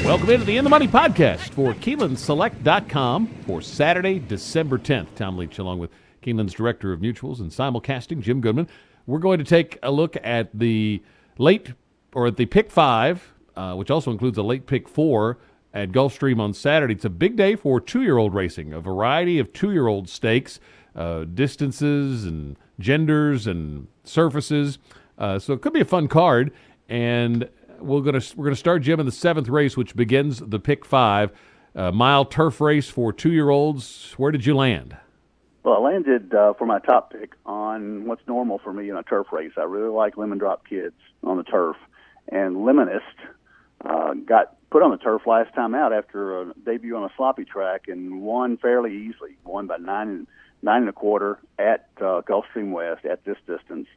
Welcome into the In the Money podcast for KeenelandSelect.com for Saturday, December 10th. Tom Leach along with Keeneland's Director of Mutuals and Simulcasting, Jim Goodman. We're going to take a look at the pick 5, which also includes a late pick 4 at Gulfstream on Saturday. It's a big day for 2-year-old racing, a variety of 2-year-old stakes, distances and genders and surfaces. So it could be a fun card, and we're gonna start, Jim, in the 7th race, which begins the pick 5, mile turf race for 2-year-olds. Where did you land? Well, I landed for my top pick on what's normal for me in a turf race. I really like Lemon Drop Kids on the turf, and Lemonist got put on the turf last time out after a debut on a sloppy track and won fairly easily. Won by 9 1/4 at Gulfstream West at this distance.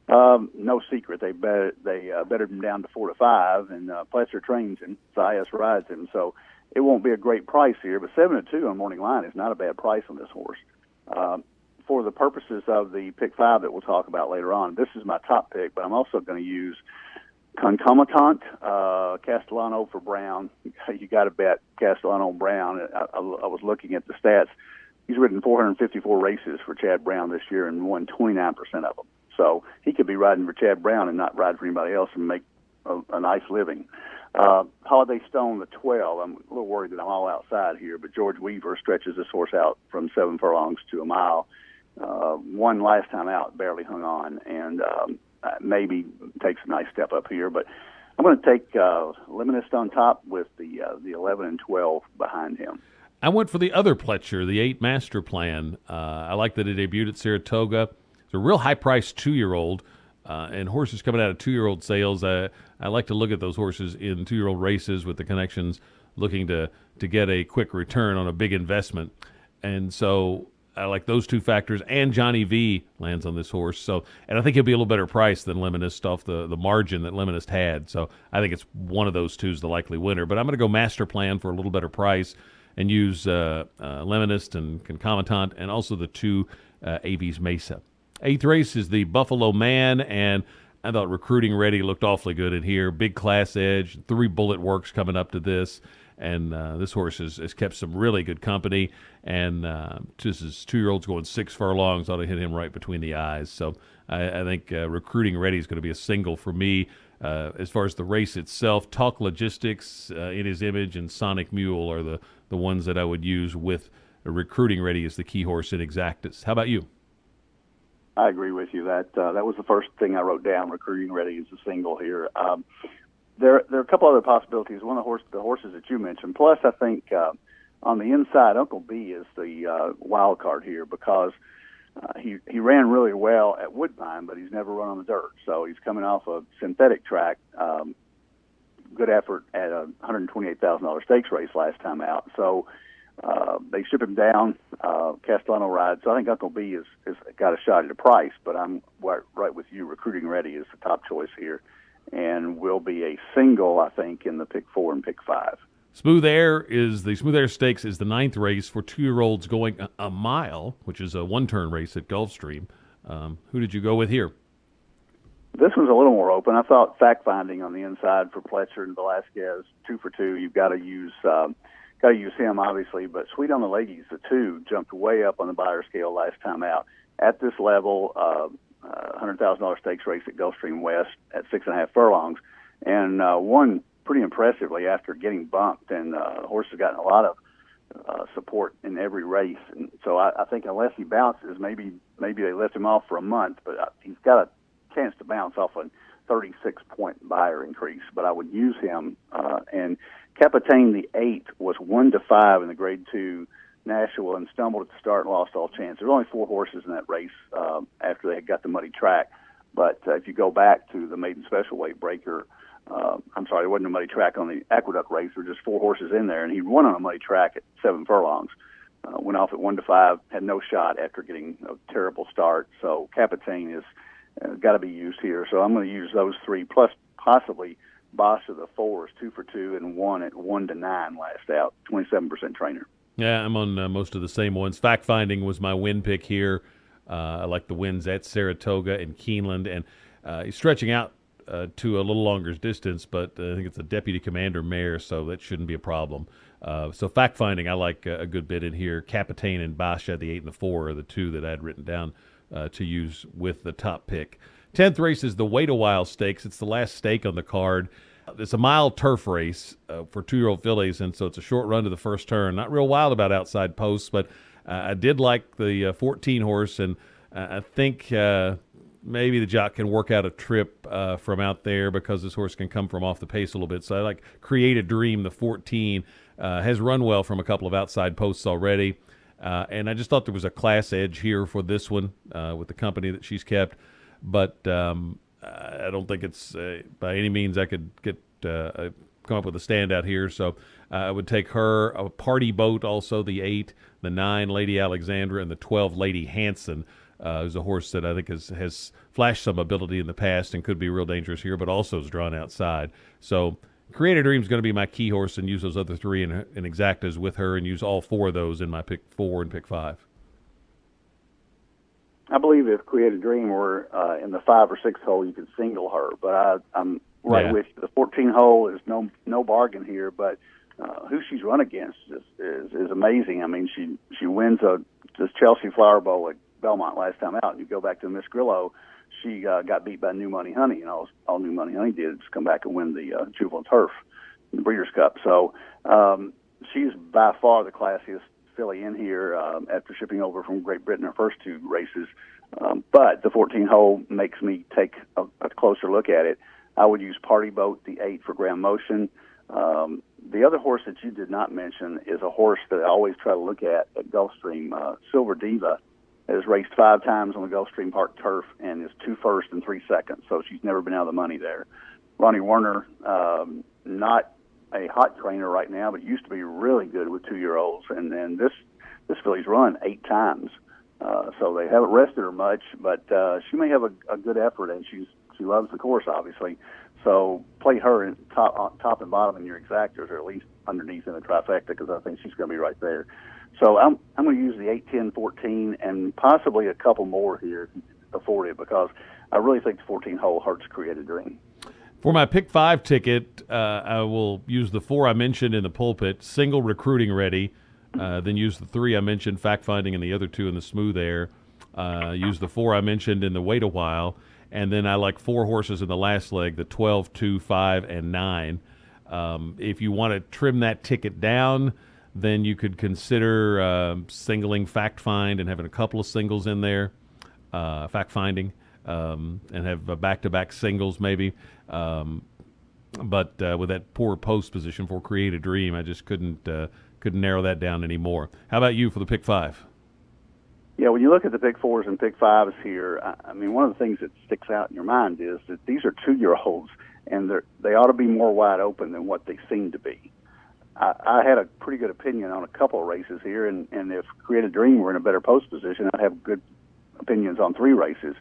No secret, they bettered him down to 4 to 5, and Pletcher trains him, Zayas rides him, so it won't be a great price here. But 7 to 2 on Morning Line is not a bad price on this horse. For the purposes of the pick 5 that we'll talk about later on, this is my top pick, but I'm also going to use Concomitant, Castellano for Brown. You got to bet Castellano Brown. I was looking at the stats. He's ridden 454 races for Chad Brown this year and won 29% of them. So he could be riding for Chad Brown and not ride for anybody else and make a nice living. Holiday Stone, the 12. I'm a little worried that I'm all outside here, but George Weaver stretches this horse out from 7 furlongs to a mile. Won last time out, barely hung on, and maybe takes a nice step up here. But I'm going to take Lemonist on top with the 11 and 12 behind him. I went for the other Pletcher, the 8 Master Plan. I like that it debuted at Saratoga. It's a real high-priced 2-year-old, and horses coming out of 2-year-old sales. I like to look at those horses in 2-year-old races with the connections, looking to get a quick return on a big investment. And so I like those two factors, and Johnny V lands on this horse. So, and I think he'll be a little better price than Lemonist off the margin that Lemonist had. So I think it's one of those two is the likely winner. But I'm going to go Master Plan for a little better price and use Lemonist and Concomitant and also the 2 Avies Mesa. 8th race is the Buffalo Man, and I thought Recruiting Ready looked awfully good in here. Big class edge, 3 bullet works coming up to this, and this horse has kept some really good company, and just his 2-year-old's going 6 furlongs, ought to hit him right between the eyes. So I think Recruiting Ready is going to be a single for me. As far as the race itself, Talk Logistics, In His Image, and Sonic Mule are the ones that I would use with Recruiting Ready as the key horse in Exactus. How about you? I agree with you. That was the first thing I wrote down. Recruiting Ready is a single here. There are a couple other possibilities. One of the horses that you mentioned. Plus, I think on the inside, Uncle B is the wild card here because he ran really well at Woodbine, but he's never run on the dirt. So he's coming off a synthetic track. Good effort at a $128,000 stakes race last time out. So they ship him down. Castellano rides. So I think Uncle B has got a shot at a price, but I'm right with you. Recruiting Ready is the top choice here and will be a single, I think, in the pick 4 and pick 5. Smooth Air Stakes is the 9th race for 2-year-olds going a mile, which is a 1-turn race at Gulfstream. Who did you go with here? This one's a little more open. I thought Fact Finding on the inside for Pletcher and Velasquez, 2 for 2. You've got to use him, obviously, but Sweet on the Ladies, the 2, jumped way up on the buyer scale last time out. At this level, $100,000 stakes race at Gulfstream West at 6.5 furlongs, and won pretty impressively after getting bumped, and the horse has gotten a lot of support in every race. And so I think unless he bounces, maybe they lift him off for a month, but he's got a chance to bounce off a 36-point buyer increase. But I would use him, and Capitaine, the 8, was 1 to 5 in the Grade 2 Nashua and stumbled at the start and lost all chance. There were only 4 horses in that race after they had got the muddy track. But if you go back to the maiden special weight breaker, there wasn't a muddy track on the Aqueduct race. There were just 4 horses in there, and he won on a muddy track at 7 furlongs. Went off at 1 to 5, had no shot after getting a terrible start. So Capitaine is got to be used here. So I'm going to use those 3, plus possibly Boss of the 4s, 2 for 2, and 1 at 1 to 9 last out, 27% trainer. Yeah, I'm on most of the same ones. Fact Finding was my win pick here. I like the wins at Saratoga and Keeneland, and he's stretching out to a little longer distance, but I think it's a deputy commander mare, so that shouldn't be a problem. So fact finding, I like a good bit in here. Capitaine and Basha, the 8 and the 4, are the two that I had written down to use with the top pick. 10th race is the Wait a While Stakes. It's the last stake on the card. It's a mile turf race for 2-year-old fillies, and so it's a short run to the first turn. Not real wild about outside posts, but I did like the 14 horse, and I think maybe the jock can work out a trip from out there because this horse can come from off the pace a little bit. So I like Create a Dream, the 14, has run well from a couple of outside posts already. And I just thought there was a class edge here for this one with the company that she's kept. But I don't think it's by any means I could get come up with a standout here. So I would take her. A Party Boat also, the 8, the 9, Lady Alexandra, and the 12, Lady Hanson, who's a horse that I think has flashed some ability in the past and could be real dangerous here, but also is drawn outside. So Create a Dream is going to be my key horse, and use those other 3 in exactas with her, and use all 4 of those in my pick 4 and pick 5. I believe if Create a Dream were in the 5 or 6 hole, you could single her. But I'm right with you. The 14 hole is no bargain here. But who she's run against is amazing. I mean, she wins this Chelsea Flower Bowl at Belmont last time out. And you go back to Miss Grillo, she got beat by New Money Honey, and all New Money Honey did is come back and win the Juvenile Turf, the Breeders' Cup. So she's by far the classiest filly in here after shipping over from Great Britain her first 2 races. But the 14 hole makes me take a closer look at it. I would use Party Boat, the 8, for Grand Motion. The other horse that you did not mention is a horse that I always try to look at Gulfstream. Silver Diva has raced 5 times on the Gulfstream Park turf and is 2 firsts and 3 seconds, so she's never been out of the money there. Ronnie Werner, not a hot trainer right now, but used to be really good with 2-year-olds, and this filly's run 8 times, so they haven't rested her much, but she may have a good effort, and she loves the course, obviously. So play her in top and bottom in your exactors, or at least underneath in the trifecta, because I think she's going to be right there. So I'm going to use the 8, 10, 14, and possibly a couple more here if you can afford it, because I really think the 14 hole hurts Create a Dream. For my pick 5 ticket, I will use the 4 I mentioned in the pulpit, Single Recruiting Ready, then use the 3 I mentioned, Fact Finding, and the other 2 in the Smooth Air. Use the 4 I mentioned in the Wait a While, and then I like 4 horses in the last leg, the 12, 2, 5, and 9. If you want to trim that ticket down, then you could consider singling Fact Find and having a couple of singles in there, Fact Finding, and have back-to-back singles maybe. But with that poor post position for Create a Dream, I just couldn't narrow that down anymore. How about you for the pick 5? Yeah, when you look at the pick 4s and pick 5s here, I mean, one of the things that sticks out in your mind is that these are 2-year-olds, and they ought to be more wide open than what they seem to be. I had a pretty good opinion on a couple of races here, and if Create a Dream were in a better post position, I'd have good opinions on 3 races.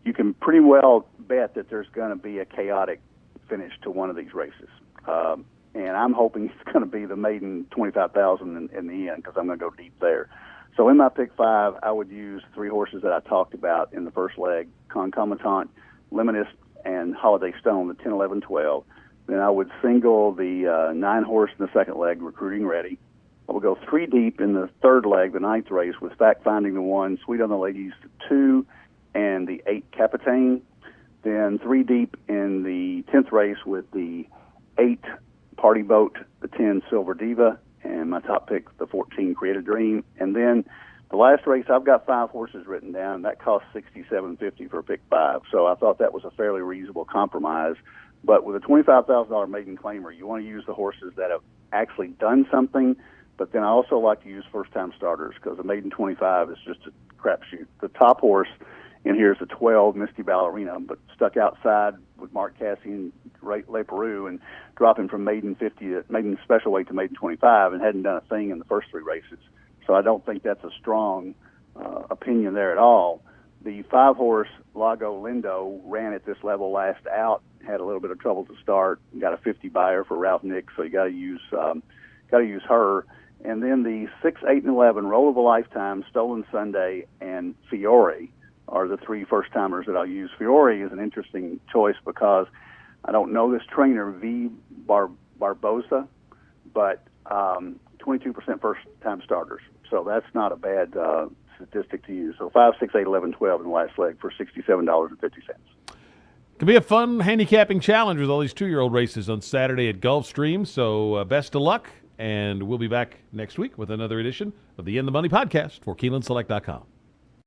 You can pretty well bet that there's going to be a chaotic finish to one of these races. And I'm hoping it's going to be the maiden 25,000 in the end, because I'm going to go deep there. So in my pick 5, I would use 3 horses that I talked about in the first leg, Concomitant, Lemonist, and Holiday Stone, the 10, 11, 12. Then I would single the 9 horse in the second leg, Recruiting Ready. I would go 3 deep in the third leg, the 9th race, with Fact Finding, the 1, Sweet on the Ladies, the 2, and the 8, Capitaine. Then 3 deep in the 10th race with the 8, Party Boat, the 10, Silver Diva, and my top pick, the 14, Create a Dream. And then the last race, I've got 5 horses written down. That cost $67.50 for pick 5. So I thought that was a fairly reasonable compromise. But with a $25,000 maiden claimer, you want to use the horses that have actually done something. But then I also like to use first-time starters, because a maiden 25 is just a crapshoot. The top horse in here is the 12, Misty Ballerina, but stuck outside with Mark Cassie and Le Peru, and dropping from maiden 50 to maiden special weight to maiden 25, and hadn't done a thing in the first 3 races. So I don't think that's a strong opinion there at all. The 5 horse Lago Lindo ran at this level last out, had a little bit of trouble to start, got a 50 buyer for Ralph Nick, so you got to use her. And then the 6, 8, and 11 Roll of a Lifetime, Stolen Sunday, and Fiore are the three first-timers that I'll use. Fiore is an interesting choice because I don't know this trainer, Barbosa, but 22% first-time starters. So that's not a bad statistic to use. So 5, 6, 8, 11, 12 in the last leg for $67.50. Could be a fun handicapping challenge with all these 2-year-old races on Saturday at Gulfstream. So best of luck, and we'll be back next week with another edition of the In the Money podcast for KeenelandSelect.com.